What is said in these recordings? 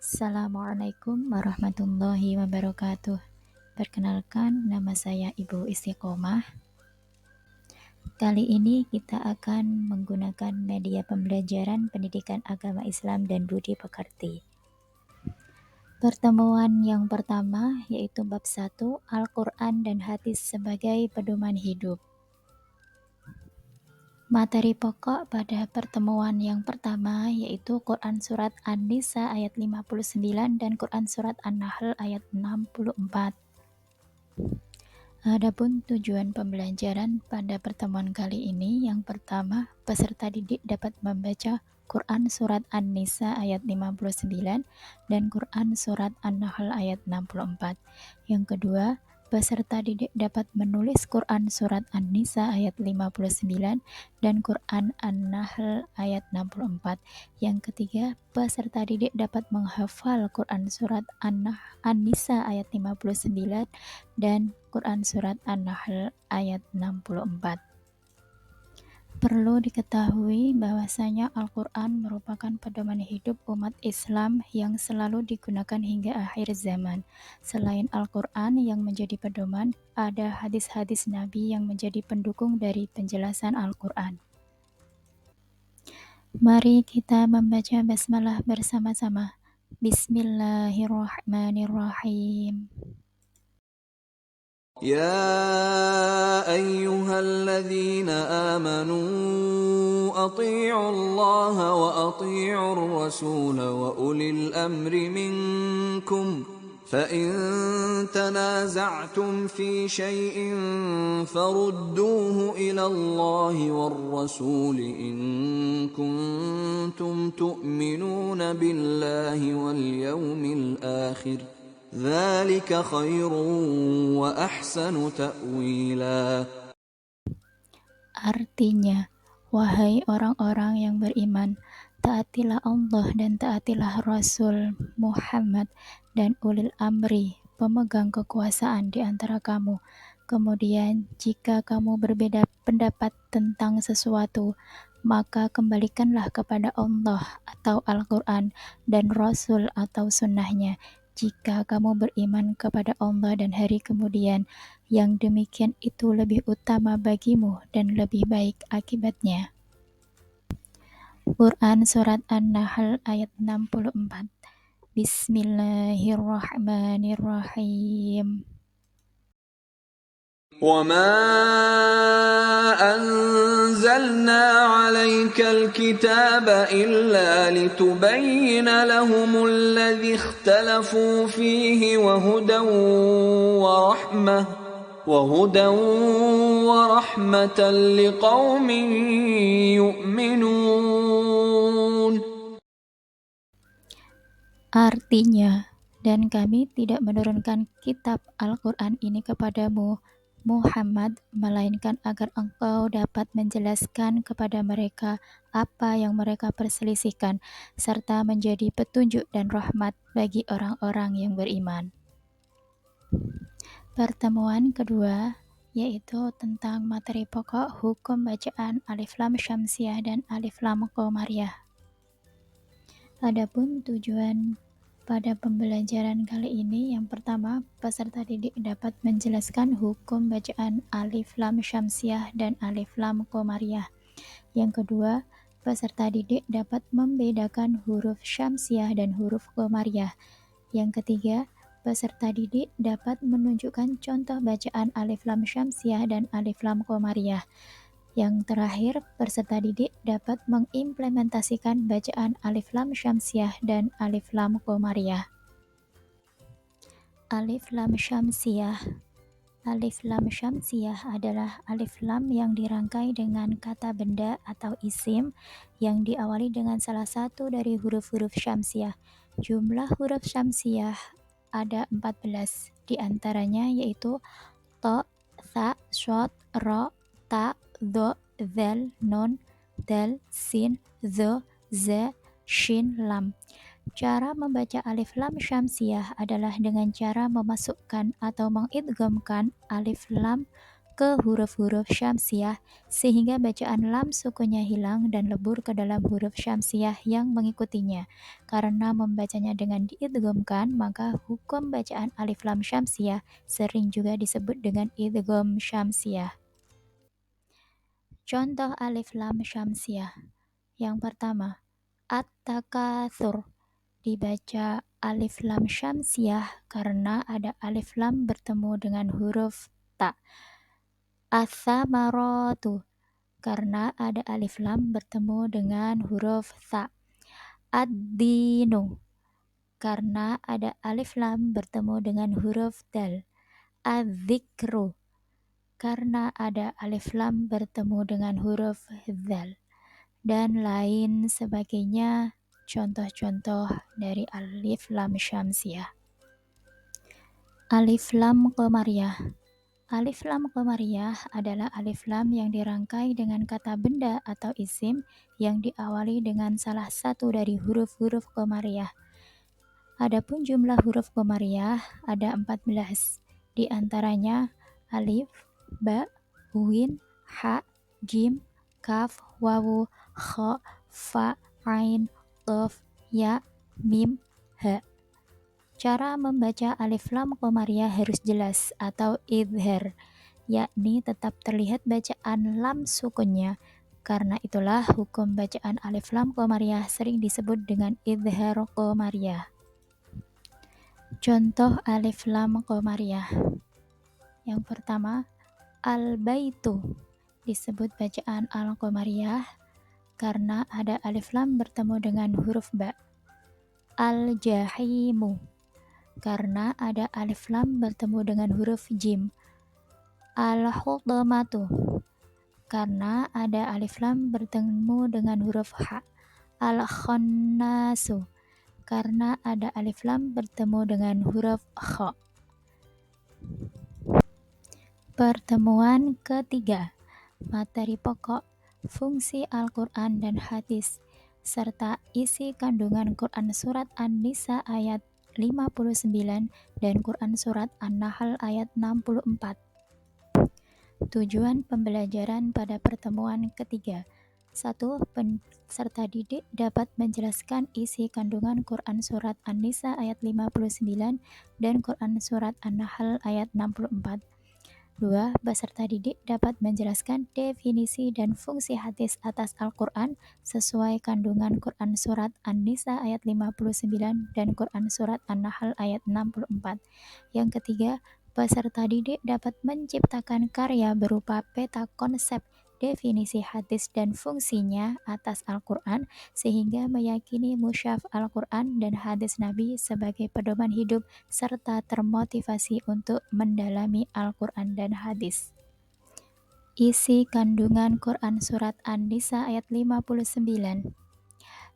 Assalamualaikum warahmatullahi wabarakatuh. Perkenalkan, nama saya Ibu Istiqomah. Kali ini kita akan menggunakan media pembelajaran pendidikan agama Islam dan budi pekerti. Pertemuan yang pertama yaitu bab 1, Al-Quran dan Hadis sebagai pedoman hidup. Materi pokok pada pertemuan yang pertama yaitu Quran Surat An-Nisa ayat 59 dan Quran Surat An-Nahl ayat 64. Adapun tujuan pembelajaran pada pertemuan kali ini, yang pertama, peserta didik dapat membaca Quran Surat An-Nisa ayat 59 dan Quran Surat An-Nahl ayat 64. Yang kedua, peserta didik dapat menulis Quran Surat An-Nisa ayat 59 dan Quran An-Nahl ayat 64. Yang ketiga, peserta didik dapat menghafal Quran Surat An-Nisa ayat 59 dan Quran Surat An-Nahl ayat 64. Perlu diketahui bahwasanya Al-Quran merupakan pedoman hidup umat Islam yang selalu digunakan hingga akhir zaman. Selain Al-Quran yang menjadi pedoman, ada hadis-hadis Nabi yang menjadi pendukung dari penjelasan Al-Quran. Mari kita membaca basmalah bersama-sama. Bismillahirrahmanirrahim. يا أيها الذين آمنوا أطيعوا الله وأطيعوا الرسول وأولي الأمر منكم فإن تنازعتم في شيء فردوه إلى الله والرسول إن كنتم تؤمنون بالله واليوم الآخر ذلك خير وأحسن تأويلا. Artinya, wahai orang-orang yang beriman, taatilah Allah dan taatilah Rasul Muhammad dan ulil amri, pemegang kekuasaan di antara kamu. Kemudian, jika kamu berbeda pendapat tentang sesuatu, maka kembalikanlah kepada Allah atau Al-Quran dan Rasul atau sunnahnya. Jika kamu beriman kepada Allah dan hari kemudian, yang demikian itu lebih utama bagimu dan lebih baik akibatnya. Quran Surat An-Nahl ayat 64. Bismillahirrahmanirrahim. وما أنزلنا عليك الكتاب إلا لتبين لهم الذي اختلفوا فيه وهدى ورحمة لقوم يؤمنون. Artinya, dan kami tidak menurunkan kitab Al-Quran ini kepadamu, Muhammad, melainkan agar engkau dapat menjelaskan kepada mereka apa yang mereka perselisihkan, serta menjadi petunjuk dan rahmat bagi orang-orang yang beriman. Pertemuan kedua yaitu tentang materi pokok hukum bacaan Alif Lam Syamsiah dan Alif Lam Qamariyah. Adapun tujuan pada pembelajaran kali ini, yang pertama, peserta didik dapat menjelaskan hukum bacaan Alif Lam Syamsiah dan Alif Lam Qamariyah. Yang kedua, peserta didik dapat membedakan huruf Syamsiah dan huruf Qamariyah. Yang ketiga, peserta didik dapat menunjukkan contoh bacaan Alif Lam Syamsiah dan Alif Lam Qamariyah. Yang terakhir, peserta didik dapat mengimplementasikan bacaan Alif Lam Syamsiah dan Alif Lam Qamariyah. Alif Lam Syamsiah. Alif Lam Syamsiah adalah alif lam yang dirangkai dengan kata benda atau isim yang diawali dengan salah satu dari huruf-huruf syamsiah. Jumlah huruf syamsiah ada 14, di antaranya yaitu to, tha, shod, ro, ta, dho, zal, nun, dal, sin, dho, za, shin, lam. Cara membaca alif lam syamsiah adalah dengan cara memasukkan atau mengidghamkan alif lam ke huruf-huruf syamsiah sehingga bacaan lam sukunnya hilang dan lebur ke dalam huruf syamsiah yang mengikutinya. Karena membacanya dengan diidghamkan, maka hukum bacaan alif lam syamsiah sering juga disebut dengan idgham syamsiah. Contoh alif lam syamsiah. Yang pertama, at-takatsur dibaca alif lam syamsiah karena ada alif lam bertemu dengan huruf ta. Ats-tsamaratu karena ada alif lam bertemu dengan huruf ta. Ad-dinu karena ada alif lam bertemu dengan huruf dal. Az-zikru karena ada alif lam bertemu dengan huruf dzal, dan lain sebagainya. Contoh-contoh dari alif lam syamsiah. Alif lam qamariyah. Alif lam qamariyah adalah alif lam yang dirangkai dengan kata benda atau isim yang diawali dengan salah satu dari huruf-huruf qamariyah. Adapun jumlah huruf qamariyah ada 14, di antaranya alif, ba, win, ha, jim, kaf, wawu, kha, fa, ain, qaf, ya, mim, ha. Cara membaca alif lam qamariyah harus jelas atau idhar, yakni tetap terlihat bacaan lam sukunnya. Karena itulah hukum bacaan alif lam qamariyah sering disebut dengan idhar qamariyah. Contoh alif lam qamariyah. Yang pertama, al-baitu disebut bacaan al-qamariyah karena ada alif lam bertemu dengan huruf ba. Al-jahimu karena ada alif lam bertemu dengan huruf jim. Al-hudamatu karena ada alif lam bertemu dengan huruf ha. Al-khannasu karena ada alif lam bertemu dengan huruf kha. Pertemuan ketiga, materi pokok, fungsi Al-Quran dan hadis, serta isi kandungan Quran Surat An-Nisa ayat 59 dan Quran Surat An-Nahl ayat 64. Tujuan pembelajaran pada pertemuan ketiga. 1. Peserta didik dapat menjelaskan isi kandungan Quran Surat An-Nisa ayat 59 dan Quran Surat An-Nahl ayat 64. 2. Peserta didik dapat menjelaskan definisi dan fungsi hadis atas Al-Quran sesuai kandungan Quran Surat An-Nisa ayat 59 dan Quran Surat An-Nahl ayat 64. Yang ketiga, peserta didik dapat menciptakan karya berupa peta konsep definisi hadis dan fungsinya atas Al-Quran sehingga meyakini mushaf Al-Quran dan hadis Nabi sebagai pedoman hidup serta termotivasi untuk mendalami Al-Quran dan hadis. Isi kandungan Quran Surat An-Nisa ayat 59.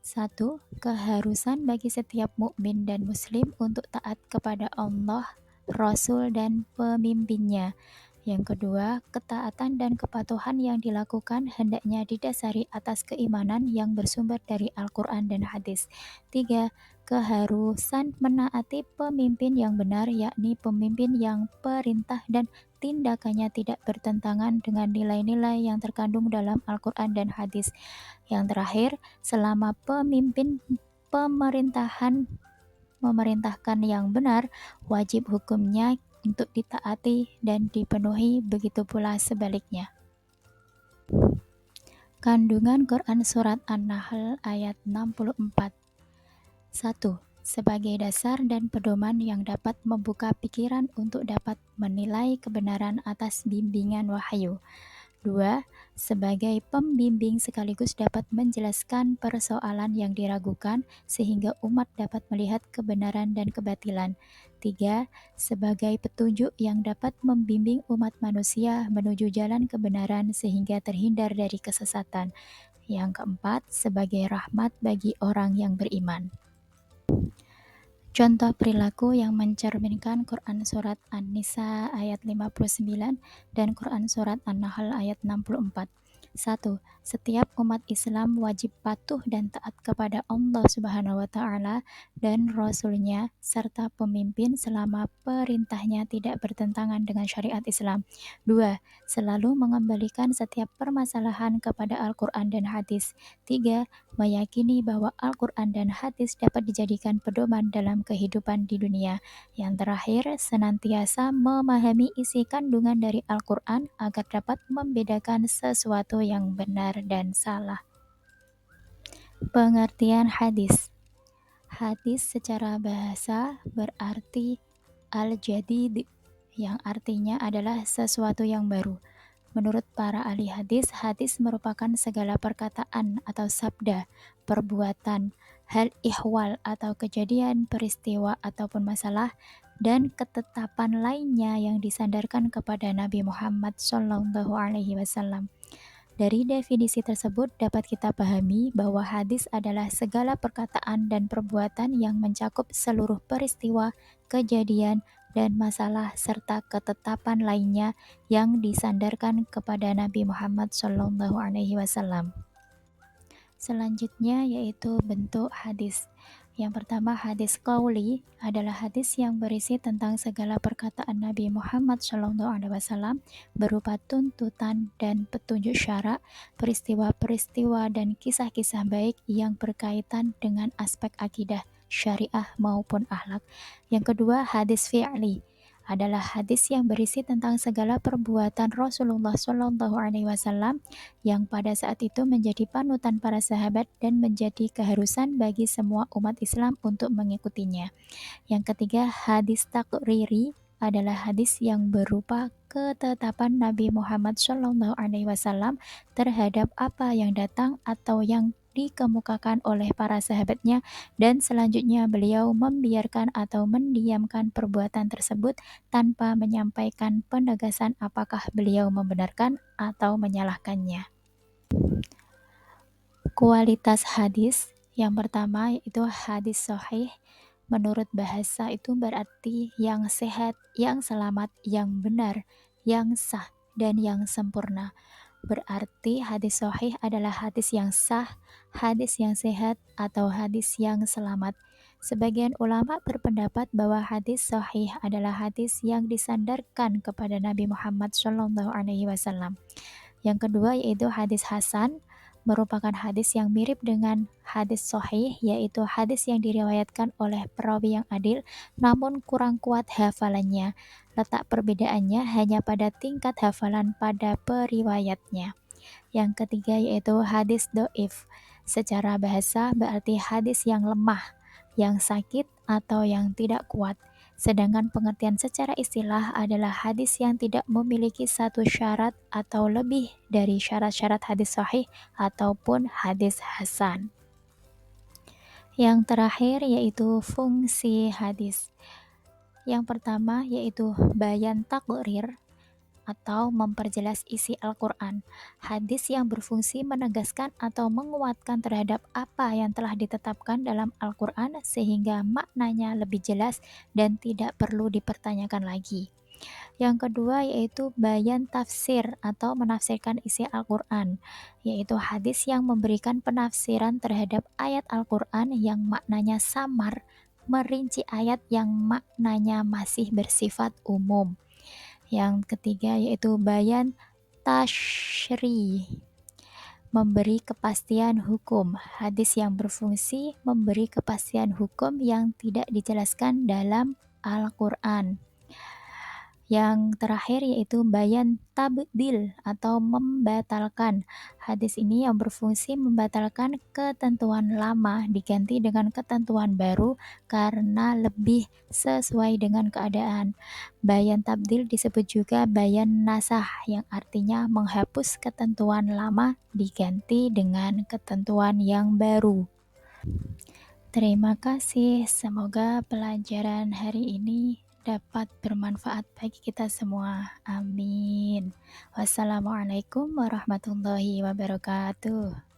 1. Keharusan bagi setiap mukmin dan muslim untuk taat kepada Allah, Rasul, dan pemimpinnya. Yang kedua, ketaatan dan kepatuhan yang dilakukan hendaknya didasari atas keimanan yang bersumber dari Al-Quran dan hadis. 3. Keharusan menaati pemimpin yang benar, yakni pemimpin yang perintah dan tindakannya tidak bertentangan dengan nilai-nilai yang terkandung dalam Al-Quran dan hadis. Yang terakhir, selama pemimpin memerintahkan yang benar, wajib hukumnya untuk ditaati dan dipenuhi, begitu pula sebaliknya. Kandungan Quran Surat An-Nahl ayat 64. 1. Sebagai dasar dan pedoman yang dapat membuka pikiran untuk dapat menilai kebenaran atas bimbingan wahyu. 2. Sebagai pembimbing sekaligus dapat menjelaskan persoalan yang diragukan sehingga umat dapat melihat kebenaran dan kebatilan. 3. Sebagai petunjuk yang dapat membimbing umat manusia menuju jalan kebenaran sehingga terhindar dari kesesatan. Yang keempat, sebagai rahmat bagi orang yang beriman. Contoh perilaku yang mencerminkan Quran Surat An-Nisa ayat 59 dan Quran Surat An-Nahl ayat 64. 1. Setiap umat Islam wajib patuh dan taat kepada Allah Subhanahu wa taala dan Rasul-Nya serta pemimpin selama perintahnya tidak bertentangan dengan syariat Islam. 2. Selalu mengembalikan setiap permasalahan kepada Al-Quran dan hadis. 3. Meyakini bahwa Al-Quran dan hadis dapat dijadikan pedoman dalam kehidupan di dunia. Yang terakhir, senantiasa memahami isi kandungan dari Al-Quran agar dapat membedakan sesuatu yang benar dan salah. Pengertian hadis. Hadis secara bahasa berarti al-jadid, yang artinya adalah sesuatu yang baru. Menurut para ahli hadis, hadis merupakan segala perkataan atau sabda, perbuatan, hal ihwal atau kejadian, peristiwa ataupun masalah, dan ketetapan lainnya yang disandarkan kepada Nabi Muhammad SAW. Dari definisi tersebut dapat kita pahami bahwa hadis adalah segala perkataan dan perbuatan yang mencakup seluruh peristiwa, kejadian, dan masalah serta ketetapan lainnya yang disandarkan kepada Nabi Muhammad SAW. Selanjutnya yaitu bentuk hadis. Yang pertama, hadis qauli adalah hadis yang berisi tentang segala perkataan Nabi Muhammad SAW berupa tuntutan dan petunjuk syara, peristiwa-peristiwa dan kisah-kisah baik yang berkaitan dengan aspek akidah, syariah maupun akhlak. Yang kedua, hadis fi'li adalah hadis yang berisi tentang segala perbuatan Rasulullah SAW yang pada saat itu menjadi panutan para sahabat dan menjadi keharusan bagi semua umat Islam untuk mengikutinya. Yang ketiga, hadis takriri adalah hadis yang berupa ketetapan Nabi Muhammad SAW terhadap apa yang datang atau yang dikemukakan oleh para sahabatnya, dan selanjutnya beliau membiarkan atau mendiamkan perbuatan tersebut tanpa menyampaikan penegasan apakah beliau membenarkan atau menyalahkannya. Kualitas hadis. Yang pertama yaitu hadis sahih. Menurut bahasa itu berarti yang sehat, yang selamat, yang benar, yang sah, dan yang sempurna. Berarti hadis sahih adalah hadis yang sah, hadis yang sehat, atau hadis yang selamat. Sebagian ulama berpendapat bahwa hadis sahih adalah hadis yang disandarkan kepada Nabi Muhammad SAW. Yang kedua yaitu hadis hasan, merupakan hadis yang mirip dengan hadis sahih, yaitu hadis yang diriwayatkan oleh perawi yang adil namun kurang kuat hafalannya. Letak perbedaannya hanya pada tingkat hafalan pada periwayatnya. Yang ketiga yaitu hadis do'if. Secara bahasa berarti hadis yang lemah, yang sakit, atau yang tidak kuat. Sedangkan pengertian secara istilah adalah hadis yang tidak memiliki satu syarat atau lebih dari syarat-syarat hadis sahih ataupun hadis hasan. Yang terakhir yaitu fungsi hadis. Yang pertama yaitu bayan takrir atau memperjelas isi Al-Quran. Hadis yang berfungsi menegaskan atau menguatkan terhadap apa yang telah ditetapkan dalam Al-Quran sehingga maknanya lebih jelas dan tidak perlu dipertanyakan lagi. Yang kedua yaitu bayan tafsir atau menafsirkan isi Al-Quran, yaitu hadis yang memberikan penafsiran terhadap ayat Al-Quran yang maknanya samar, merinci ayat yang maknanya masih bersifat umum. Yang ketiga yaitu bayan tasyri, memberi kepastian hukum. Hadis yang berfungsi memberi kepastian hukum yang tidak dijelaskan dalam Al-Quran. Yang terakhir yaitu bayan tabdil atau membatalkan. Hadis ini yang berfungsi membatalkan ketentuan lama diganti dengan ketentuan baru karena lebih sesuai dengan keadaan. Bayan tabdil disebut juga bayan nasah, yang artinya menghapus ketentuan lama diganti dengan ketentuan yang baru. Terima kasih, semoga pelajaran hari ini dapat bermanfaat bagi kita semua. Amin. Wassalamualaikum warahmatullahi wabarakatuh.